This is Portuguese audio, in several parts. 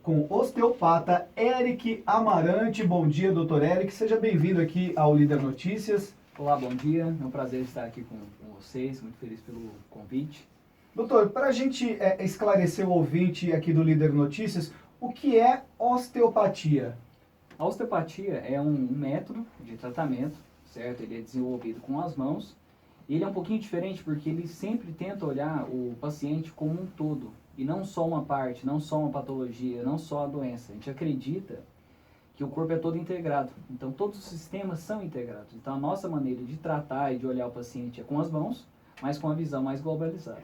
com o osteopata Eric Amarante. Bom dia, doutor Eric. Seja bem-vindo aqui ao Líder Notícias. Olá, bom dia. É um prazer estar aqui com vocês. Muito feliz pelo convite. Doutor, para a gente esclarecer o ouvinte aqui do Líder Notícias, o que é osteopatia? A osteopatia é um método de tratamento, certo? Ele é desenvolvido com as mãos. Ele é um pouquinho diferente porque ele sempre tenta olhar o paciente como um todo. E não só uma parte, não só uma patologia, não só a doença. A gente acredita que o corpo é todo integrado. Então, todos os sistemas são integrados. Então, a nossa maneira de tratar e de olhar o paciente é com as mãos, mas com a visão mais globalizada.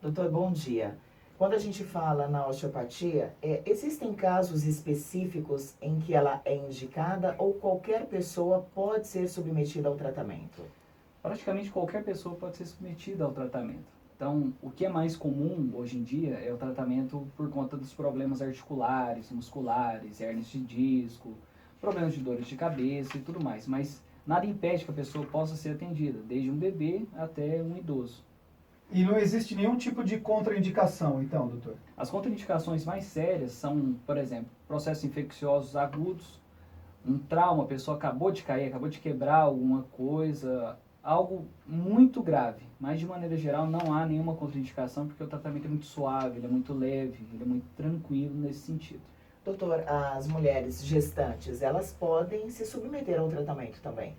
Doutor, bom dia. Quando a gente fala na osteopatia, existem casos específicos em que ela é indicada ou qualquer pessoa pode ser submetida ao tratamento? Praticamente qualquer pessoa pode ser submetida ao tratamento. Então, o que é mais comum hoje em dia é o tratamento por conta dos problemas articulares, musculares, hérnias de disco, problemas de dores de cabeça e tudo mais. Mas nada impede que a pessoa possa ser atendida, desde um bebê até um idoso. E não existe nenhum tipo de contraindicação, então, doutor? As contraindicações mais sérias são, por exemplo, processos infecciosos agudos, um trauma, a pessoa acabou de cair, acabou de quebrar alguma coisa, algo muito grave. Mas, de maneira geral, não há nenhuma contraindicação, porque o tratamento é muito suave, ele é muito leve, ele é muito tranquilo nesse sentido. Doutor, as mulheres gestantes, elas podem se submeter ao tratamento também?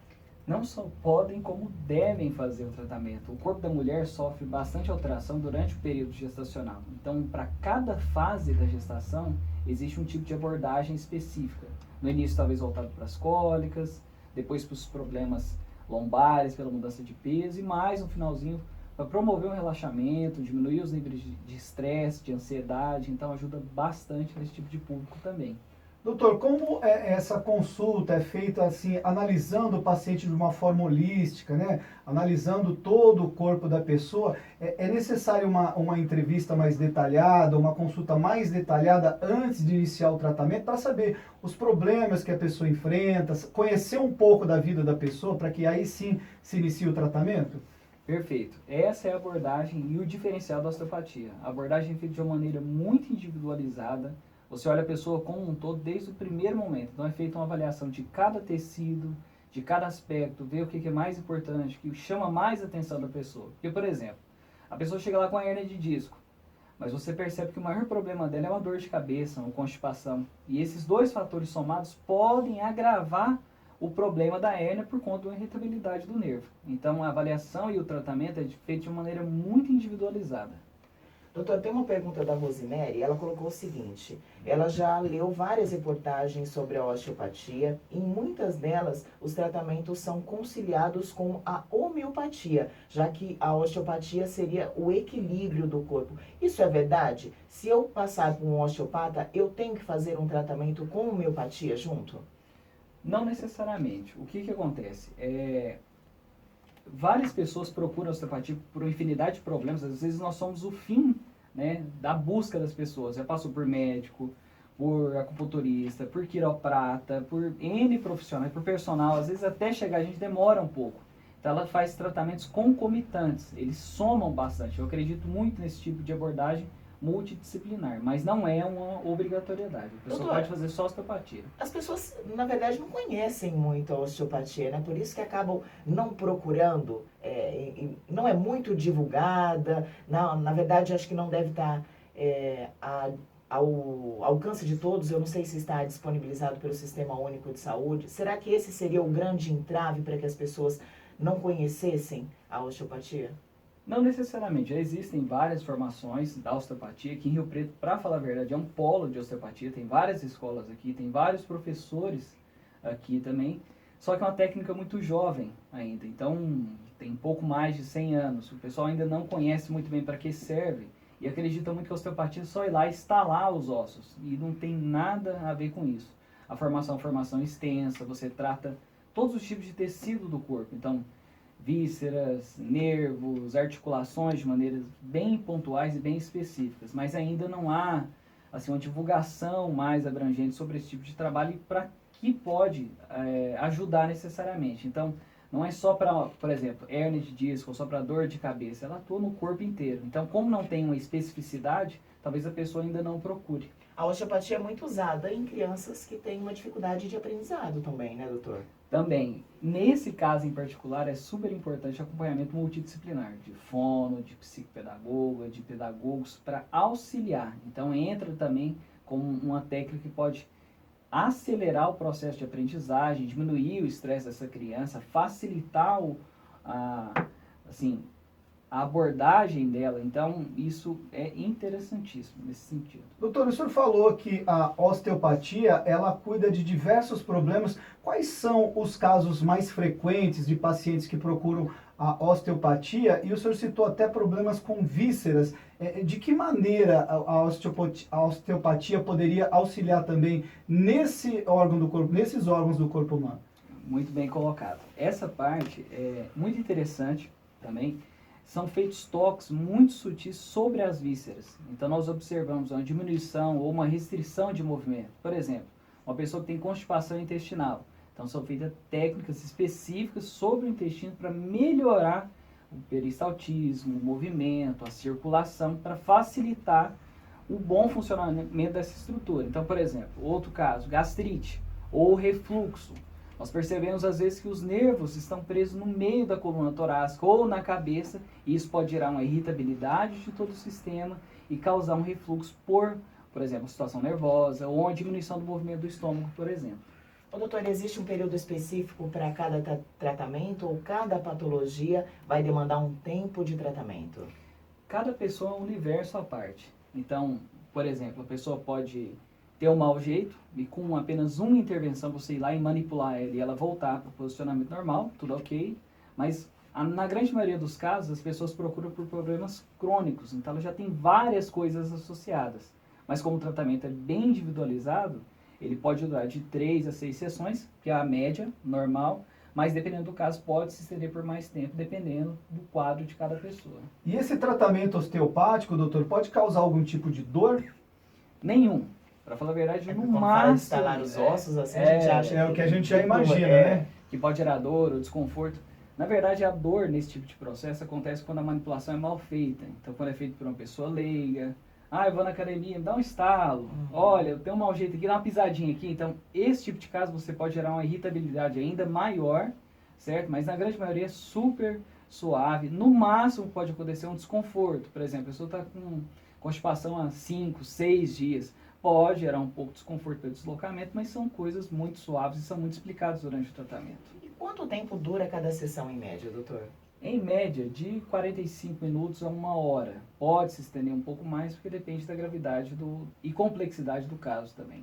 Não só podem, como devem fazer o tratamento. O corpo da mulher sofre bastante alteração durante o período gestacional. Então, para cada fase da gestação, existe um tipo de abordagem específica. No início, talvez voltado para as cólicas, depois para os problemas lombares, pela mudança de peso, e mais no finalzinho, para promover um relaxamento, diminuir os níveis de estresse, de ansiedade. Então, ajuda bastante nesse tipo de público também. Doutor, como essa consulta é feita assim, analisando o paciente de uma forma holística, né? Analisando todo o corpo da pessoa, é necessário uma entrevista mais detalhada, uma consulta mais detalhada antes de iniciar o tratamento para saber os problemas que a pessoa enfrenta, conhecer um pouco da vida da pessoa para que aí sim se inicie o tratamento? Perfeito. Essa é a abordagem e o diferencial da osteopatia. A abordagem é feita de uma maneira muito individualizada. Você olha a pessoa como um todo desde o primeiro momento. Então é feita uma avaliação de cada tecido, de cada aspecto, ver o que é mais importante, o que chama mais a atenção da pessoa. Porque, por exemplo, a pessoa chega lá com a hérnia de disco, mas você percebe que o maior problema dela é uma dor de cabeça, uma constipação. E esses dois fatores somados podem agravar o problema da hérnia por conta da irritabilidade do nervo. Então a avaliação e o tratamento é feito de uma maneira muito individualizada. Doutor, tem uma pergunta da Rosemary, ela colocou o seguinte: ela já leu várias reportagens sobre a osteopatia, e em muitas delas os tratamentos são conciliados com a homeopatia, já que a osteopatia seria o equilíbrio do corpo. Isso é verdade? Se eu passar por um osteopata, eu tenho que fazer um tratamento com homeopatia junto? Não necessariamente. O que acontece? Várias pessoas procuram a osteopatia por uma infinidade de problemas. Às vezes nós somos o fim, né, da busca das pessoas. Já passou por médico, por acupunturista, por quiroprata, por N profissionais, por personal. Às vezes até chegar a gente demora um pouco. Então ela faz tratamentos concomitantes. Eles somam bastante. Eu acredito muito nesse tipo de abordagem multidisciplinar, mas não é uma obrigatoriedade. A pessoa Doutor, pode fazer só osteopatia. as pessoas, na verdade, não conhecem muito a osteopatia, né? Por isso que acabam não procurando, não é muito divulgada. Não, na verdade, acho que não deve estar ao alcance de todos. Eu não sei se está disponibilizado pelo Sistema Único de Saúde. Será que esse seria o grande entrave para que as pessoas não conhecessem a osteopatia? Não necessariamente, já existem várias formações da osteopatia. Aqui em Rio Preto, para falar a verdade, é um polo de osteopatia, tem várias escolas aqui, tem vários professores aqui também, só que é uma técnica muito jovem ainda, então tem pouco mais de 100 anos, o pessoal ainda não conhece muito bem para que serve, e acredita muito que a osteopatia é só ir lá e instalar os ossos, e não tem nada a ver com isso. A formação é uma formação extensa, você trata todos os tipos de tecido do corpo, então vísceras, nervos, articulações de maneiras bem pontuais e bem específicas, mas ainda não há assim, uma divulgação mais abrangente sobre esse tipo de trabalho e para que pode ajudar necessariamente. Então, não é só para, por exemplo, hérnia de disco ou só para dor de cabeça, ela atua no corpo inteiro. Então, como não tem uma especificidade, talvez a pessoa ainda não procure. A osteopatia é muito usada em crianças que têm uma dificuldade de aprendizado também, né, doutor? Também, nesse caso em particular, é super importante o acompanhamento multidisciplinar, de fono, de psicopedagoga, de pedagogos, para auxiliar. Então, entra também como uma técnica que pode acelerar o processo de aprendizagem, diminuir o estresse dessa criança, facilitar assim, a abordagem dela. Então, isso é interessantíssimo nesse sentido. Doutor, o senhor falou que a osteopatia, ela cuida de diversos problemas. Quais são os casos mais frequentes de pacientes que procuram a osteopatia? E o senhor citou até problemas com vísceras. De que maneira a osteopatia poderia auxiliar também nesse órgão do corpo, nesses órgãos do corpo humano? Muito bem colocado. Essa parte é muito interessante também. São feitos toques muito sutis sobre as vísceras. Então, nós observamos uma diminuição ou uma restrição de movimento. Por exemplo, uma pessoa que tem constipação intestinal. Então, são feitas técnicas específicas sobre o intestino para melhorar o peristaltismo, o movimento, a circulação, para facilitar o bom funcionamento dessa estrutura. Então, por exemplo, outro caso, gastrite ou refluxo. Nós percebemos às vezes que os nervos estão presos no meio da coluna torácica ou na cabeça, e isso pode gerar uma irritabilidade de todo o sistema e causar um refluxo por exemplo, situação nervosa ou uma diminuição do movimento do estômago, por exemplo. Ô, doutor, existe um período específico para cada tratamento ou cada patologia vai demandar um tempo de tratamento? Cada pessoa é um universo à parte. Então, por exemplo, a pessoa pode ter um mau jeito e com apenas uma intervenção você ir lá e manipular ela e ela voltar para o posicionamento normal, tudo ok, mas na grande maioria dos casos as pessoas procuram por problemas crônicos, então ela já tem várias coisas associadas, mas como o tratamento é bem individualizado, ele pode durar de 3 a 6 sessões, que é a média normal, mas dependendo do caso pode se estender por mais tempo, dependendo do quadro de cada pessoa. E esse tratamento osteopático, doutor, pode causar algum tipo de dor? Nenhum. Para falar a verdade, no Quando fala de máximo... instalar os ossos, assim, a gente acha É o que a gente já que imagina, é. né? que pode gerar dor ou desconforto. Na verdade, a dor nesse tipo de processo acontece quando a manipulação é mal feita. Então, quando é feito por uma pessoa leiga, eu vou na academia, me dá um estalo, olha, eu tenho um mau jeito aqui, dá uma pisadinha aqui. Então, esse tipo de caso você pode gerar uma irritabilidade ainda maior, certo? Mas na grande maioria é super suave. No máximo pode acontecer um desconforto. Por exemplo, a pessoa está com constipação há 5, 6 dias. Pode gerar um pouco de desconforto pelo deslocamento, mas são coisas muito suaves e são muito explicadas durante o tratamento. E quanto tempo dura cada sessão em média, doutor? Em média, de 45 minutos a 1 hora. Pode se estender um pouco mais, porque depende da gravidade e complexidade do caso também.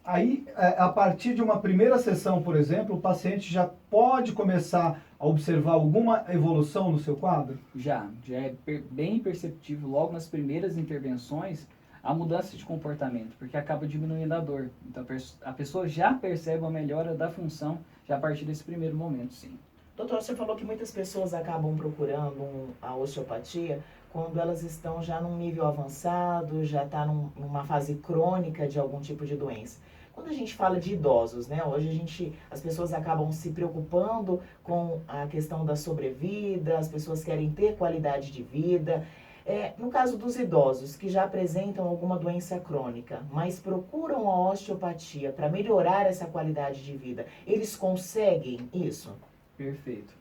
Aí, a partir de uma primeira sessão, por exemplo, o paciente já pode começar a observar alguma evolução no seu quadro? Já é bem perceptível logo nas primeiras intervenções a mudança de comportamento, porque acaba diminuindo a dor. Então a pessoa já percebe uma melhora da função já a partir desse primeiro momento, sim. Doutor, você falou que muitas pessoas acabam procurando a osteopatia quando elas estão já num nível avançado, já está numa fase crônica de algum tipo de doença. Quando a gente fala de idosos, né, hoje as pessoas acabam se preocupando com a questão da sobrevida, as pessoas querem ter qualidade de vida. No caso dos idosos que já apresentam alguma doença crônica, mas procuram a osteopatia para melhorar essa qualidade de vida, eles conseguem isso? Perfeito.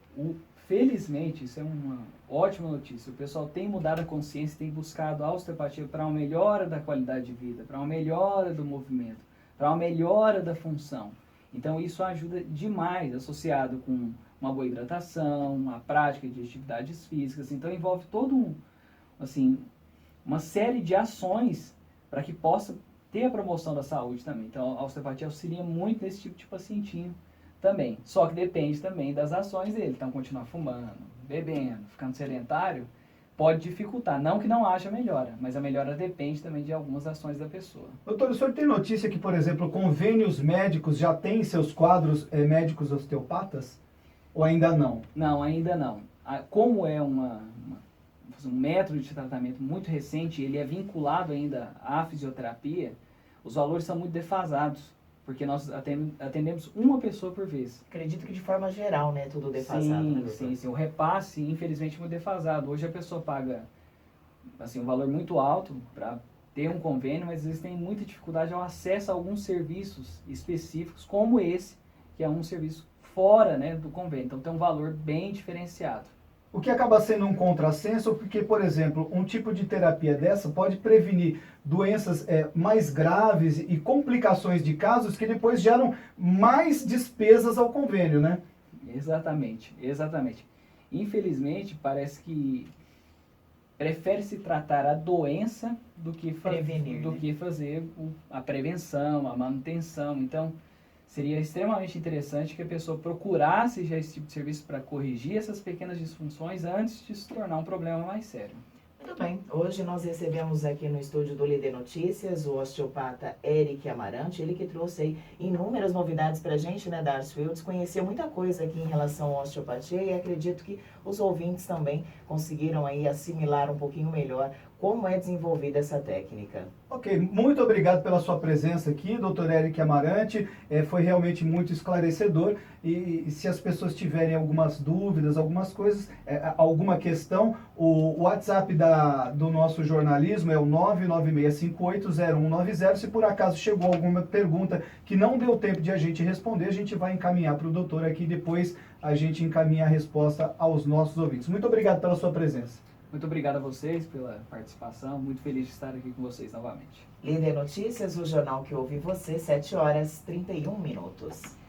Felizmente, isso é uma ótima notícia. O pessoal tem mudado a consciência, tem buscado a osteopatia para uma melhora da qualidade de vida, para uma melhora do movimento, para uma melhora da função. Então, isso ajuda demais, associado com uma boa hidratação, a prática de atividades físicas. Então, envolve todo uma série de ações para que possa ter a promoção da saúde também. Então, a osteopatia auxilia muito nesse tipo de pacientinho também. Só que depende também das ações dele. Então, continuar fumando, bebendo, ficando sedentário, pode dificultar. Não que não haja melhora, mas a melhora depende também de algumas ações da pessoa. Doutor, o senhor tem notícia que, por exemplo, convênios médicos já têm seus quadros médicos osteopatas? Ou ainda não? Não, ainda não. Como é um método de tratamento muito recente, ele é vinculado ainda à fisioterapia, os valores são muito defasados. porque nós atendemos uma pessoa por vez. Acredito que de forma geral, né, tudo defasado, né, doutor? Sim. O repasse, infelizmente, é muito defasado. Hoje a pessoa paga assim, um valor muito alto para ter um convênio, mas eles têm muita dificuldade ao acesso a alguns serviços específicos, como esse, que é um serviço fora, né, do convênio. Então tem um valor bem diferenciado. O que acaba sendo um contrassenso, porque, por exemplo, um tipo de terapia dessa pode prevenir doenças mais graves e complicações de casos que depois geram mais despesas ao convênio, né? Exatamente. Infelizmente, parece que prefere-se tratar a doença do que fazer a prevenção, a manutenção. Então, seria extremamente interessante que a pessoa procurasse já esse tipo de serviço para corrigir essas pequenas disfunções antes de se tornar um problema mais sério. Muito bem, hoje nós recebemos aqui no estúdio do Líder Notícias o osteopata Eric Amarante, ele que trouxe aí inúmeras novidades pra gente, né, da Ars Fields, conheceu muita coisa aqui em relação à osteopatia e acredito que os ouvintes também conseguiram aí assimilar um pouquinho melhor como é desenvolvida essa técnica. Ok, muito obrigado pela sua presença aqui, Dr. Eric Amarante, foi realmente muito esclarecedor e se as pessoas tiverem algumas dúvidas, algumas coisas, alguma questão, o WhatsApp do nosso jornalismo é o 996580190, se por acaso chegou alguma pergunta que não deu tempo de a gente responder, a gente vai encaminhar para o doutor aqui, depois a gente encaminha a resposta aos nossos ouvintes. Muito obrigado pela sua presença. Muito obrigado a vocês pela participação, muito feliz de estar aqui com vocês novamente. Líder Notícias, o jornal que ouve você, 7h31.